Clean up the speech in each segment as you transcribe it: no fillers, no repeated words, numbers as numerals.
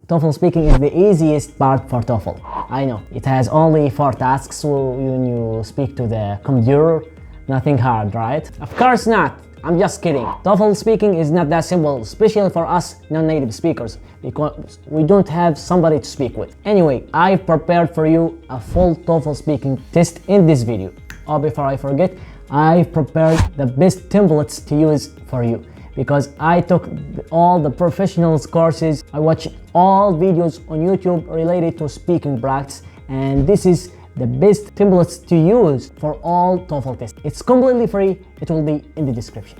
TOEFL speaking is the easiest part for TOEFL. I know, it has only 4 tasks when you speak to the computer. Nothing hard, right? Of course not! I'm just kidding. TOEFL speaking is not that simple, especially for us non-native speakers, because we don't have somebody to speak with. Anyway, I've prepared for you a full TOEFL speaking test in this video. Oh, before I forget, I've prepared the best templates to use for you, because I took all the professionals courses. I watched all videos on YouTube related to speaking practice, and this is the best templates to use for all TOEFL tests. It's completely free. It will be in the description.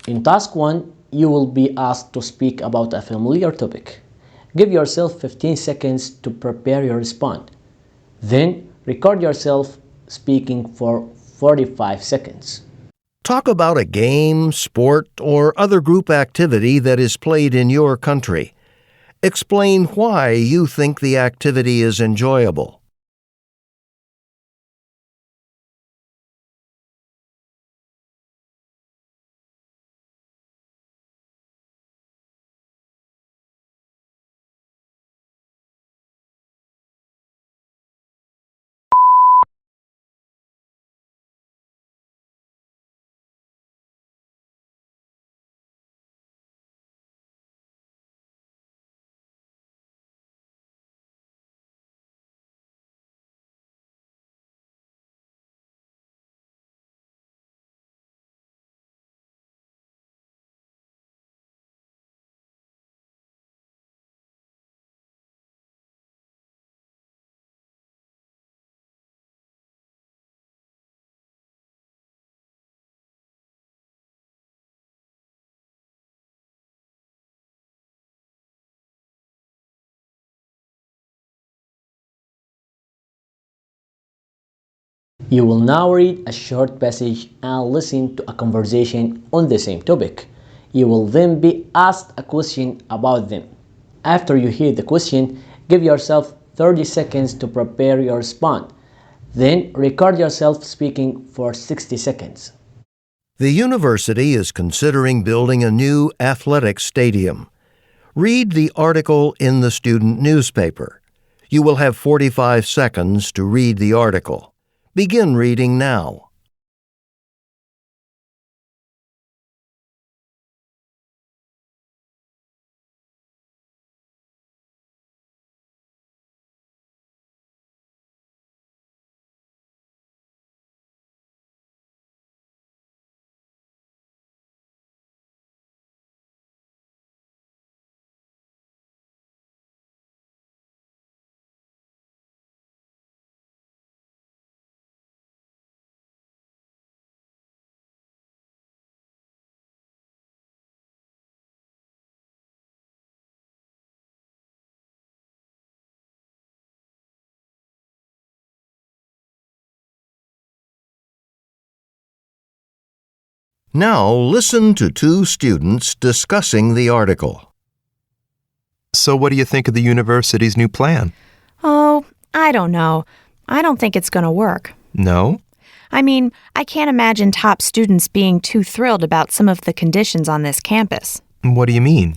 In task 1, you will be asked to speak about a familiar topic. Give yourself 15 seconds to prepare your response. Then record yourself speaking for 45 seconds. Talk about a game, sport, or other group activity that is played in your country. Explain why you think the activity is enjoyable. You will now read a short passage and listen to a conversation on the same topic. You will then be asked a question about them. After you hear the question, give yourself 30 seconds to prepare your response. Then record yourself speaking for 60 seconds. The university is considering building a new athletic stadium. Read the article in the student newspaper. You will have 45 seconds to read the article. Begin reading now. Now listen to 2 students discussing the article. So what do you think of the university's new plan? Oh, I don't know. I don't think it's going to work. No? I mean, I can't imagine top students being too thrilled about some of the conditions on this campus. What do you mean?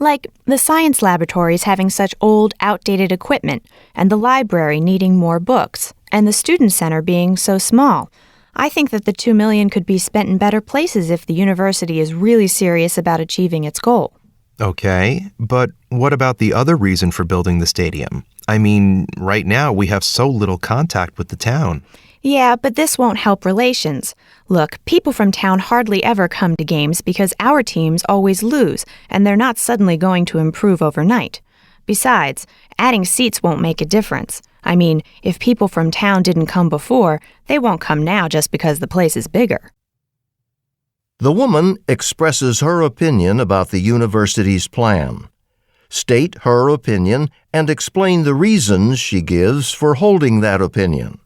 Like the science laboratories having such old, outdated equipment, and the library needing more books, and the student center being so small. I think that the $2 million could be spent in better places if the university is really serious about achieving its goal. Okay, but what about the other reason for building the stadium? I mean, right now we have so little contact with the town. Yeah, but this won't help relations. Look, people from town hardly ever come to games because our teams always lose, and they're not suddenly going to improve overnight. Besides, adding seats won't make a difference. I mean, if people from town didn't come before, they won't come now just because the place is bigger. The woman expresses her opinion about the university's plan. State her opinion and explain the reasons she gives for holding that opinion.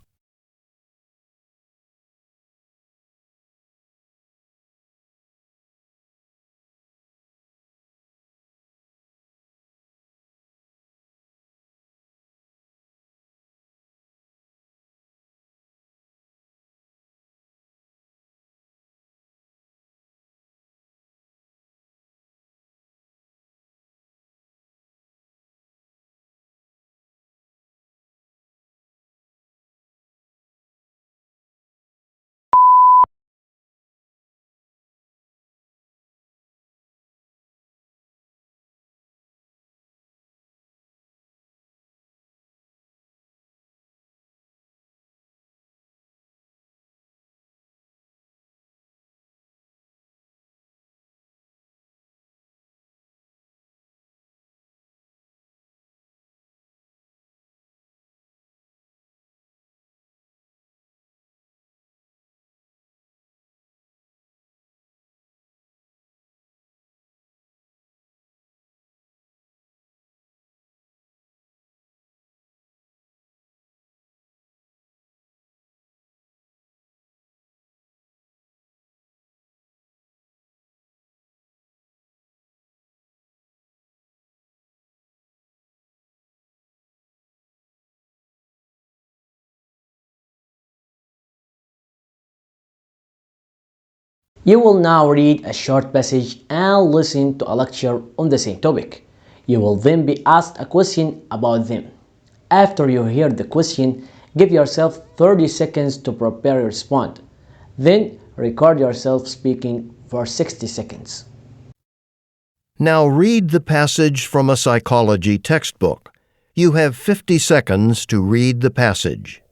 You will now read a short passage and listen to a lecture on the same topic. You will then be asked a question about them. After you hear the question, give yourself 30 seconds to prepare your response. Then record yourself speaking for 60 seconds. Now read the passage from a psychology textbook. You have 50 seconds to read the passage.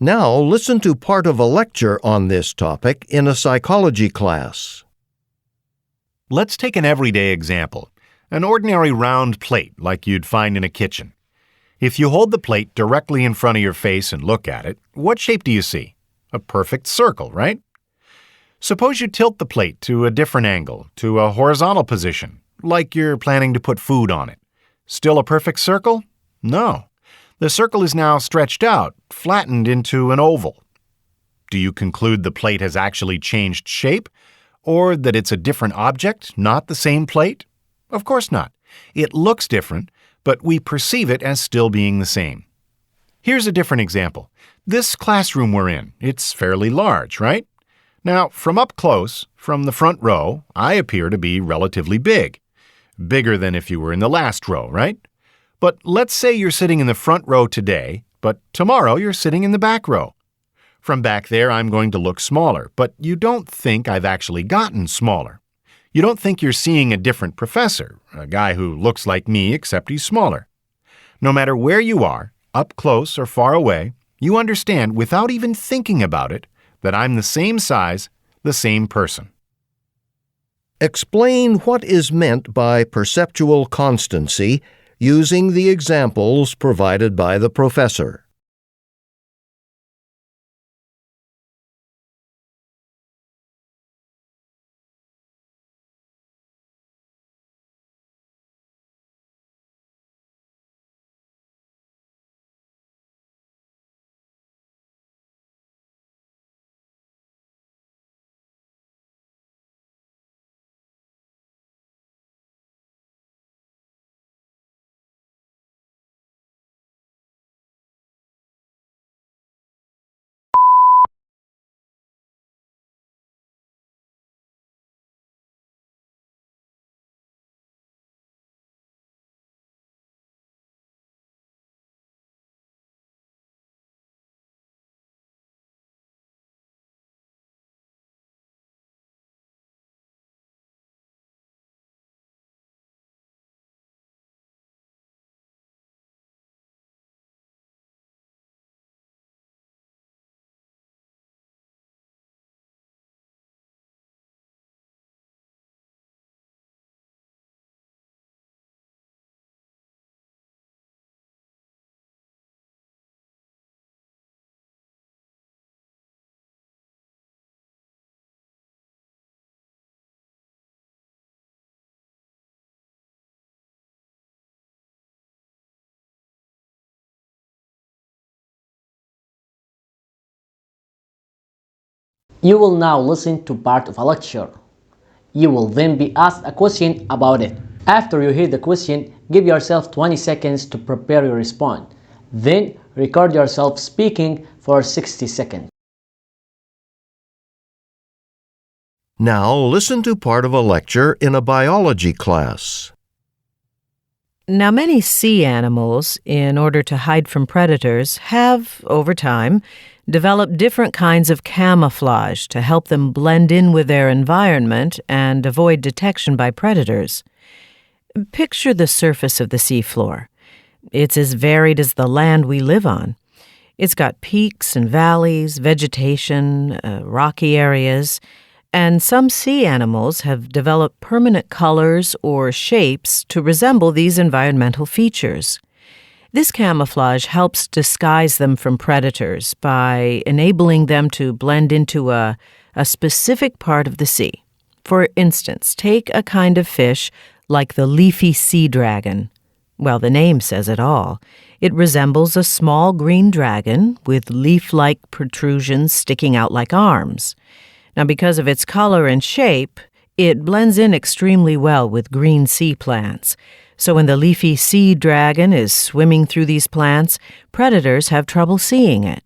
Now listen to part of a lecture on this topic in a psychology class. Let's take an everyday example, an ordinary round plate like you'd find in a kitchen. If you hold the plate directly in front of your face and look at it, what shape do you see? A perfect circle, right? Suppose you tilt the plate to a different angle, to a horizontal position, like you're planning to put food on it. Still a perfect circle? No. The circle is now stretched out, flattened into an oval. Do you conclude the plate has actually changed shape, or that it's a different object, not the same plate? Of course not. It looks different, but we perceive it as still being the same. Here's a different example. This classroom we're in, it's fairly large, right? Now, from up close, from the front row, I appear to be relatively big. Bigger than if you were in the last row, right? But let's say you're sitting in the front row today, but tomorrow you're sitting in the back row. From back there, I'm going to look smaller, but you don't think I've actually gotten smaller. You don't think you're seeing a different professor, a guy who looks like me except he's smaller. No matter where you are, up close or far away, you understand without even thinking about it that I'm the same size, the same person. Explain what is meant by perceptual constancy using the examples provided by the professor. You will now listen to part of a lecture. You will then be asked a question about it. After you hear the question, give yourself 20 seconds to prepare your response. Then record yourself speaking for 60 seconds. Now listen to part of a lecture in a biology class. Now, many sea animals, in order to hide from predators, have, over time, developed different kinds of camouflage to help them blend in with their environment and avoid detection by predators. Picture the surface of the seafloor. It's as varied as the land we live on. It's got peaks and valleys, vegetation, rocky areas, and some sea animals have developed permanent colors or shapes to resemble these environmental features. This camouflage helps disguise them from predators by enabling them to blend into a specific part of the sea. For instance, take a kind of fish like the leafy sea dragon. Well, the name says it all. It resembles a small green dragon with leaf-like protrusions sticking out like arms. Now, because of its color and shape, it blends in extremely well with green sea plants. So when the leafy sea dragon is swimming through these plants, predators have trouble seeing it.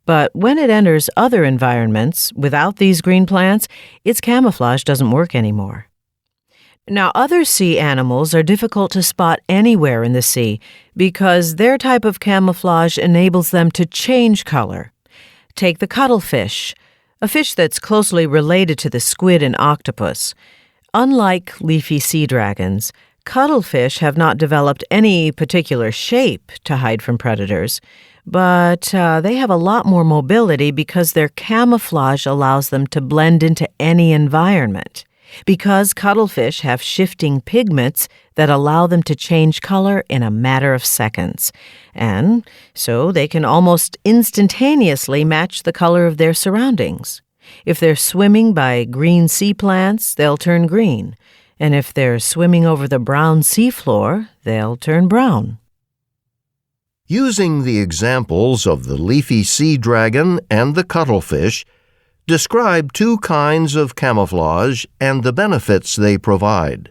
But when it enters other environments without these green plants, its camouflage doesn't work anymore. Now, other sea animals are difficult to spot anywhere in the sea because their type of camouflage enables them to change color. Take the cuttlefish, a fish that's closely related to the squid and octopus. Unlike leafy sea dragons, cuttlefish have not developed any particular shape to hide from predators, but they have a lot more mobility because their camouflage allows them to blend into any environment. Because cuttlefish have shifting pigments that allow them to change color in a matter of seconds, and so they can almost instantaneously match the color of their surroundings. If they're swimming by green sea plants, they'll turn green. And if they're swimming over the brown seafloor, they'll turn brown. Using the examples of the leafy sea dragon and the cuttlefish, describe two kinds of camouflage and the benefits they provide.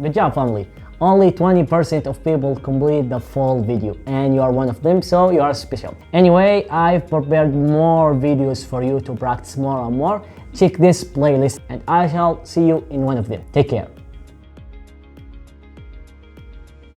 Good job, family. Only 20% of people complete the full video, and you are one of them, so you are special. Anyway, I've prepared more videos for you to practice more and more. Check this playlist, and I shall see you in one of them. Take care.